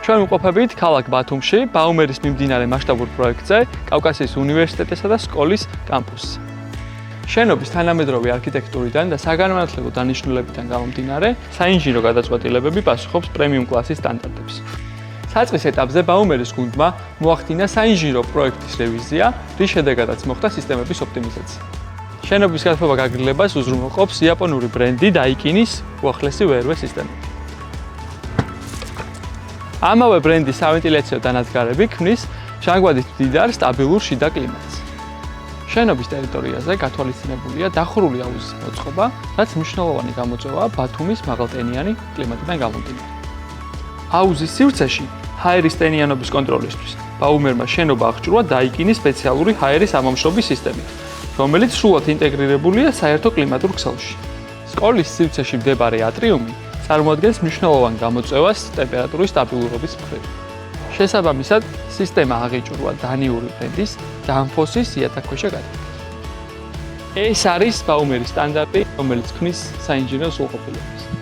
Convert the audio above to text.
ჩვენ ვიმყოფებით ქალაქ ბათუმში, ბაუმერის მიმდინარე მასშტაბურ პროექტზე, კავკასიის უნივერსიტეტისა და სკოლის კამპუსზე. შენობის თანამედროვე არქიტექტურიდან და საგანმანათლებლო დანიშნულებიდან გამომდინარე, საინჟინრო გადაწყვეტილებები პასუხობს პრემიუმ კლასის სტანდარტებს. საწყის ეტაპზე ბაუმერის გუნდმა მოახდინა საინჟინრო პროექტის რევიზია, რის შედეგადაც მოხდა სისტემების ოპტიმიზაცია. შენობის გათბობა გაგრძელებას უზრუნველყოფს იაპონური ბრენდი დაიკინის უახლესი VRV სისტემები. ამავე ბრენდის სავენტილიაციო დანადგარები ქმნის ჟანგბადის მდიდარ სტაბილურ შიდა კლიმატს. შენობის ტერიტორიაზე გათვალისწინებულია დახურული აუზის მოწყობა, რაც მნიშვნელოვანი გამოწვევაა ბათუმის მაღალტენიანი კლიმატიდან გამომდინარე. აუზის სივრცეში ჰაერის ტენიანობის კონტროლისთვის ბაუმერმა შენობა აღჭურვა დაიკინის სპეციალური ჰაერის ამომშრობის სისტემით, რომელიც სრულად ინტეგრირებულია საერთო კლიმატურ ქსელში. სკოლის სივრცეში მდებარე ატრიუმი წარმოადგენს მნიშვნელოვან გამოწვევას ტემპერატურის სტაბილურობის მხრივ. შესაბამისად, სისტემა აღიჭურვა დანიური ბრენდის დანფოსის იატაკქვეშა გადახდას. ეს არის ბაუმერის სტანდარტი, რომელიც ქმნის საინჟინრო სრულყოფილებას.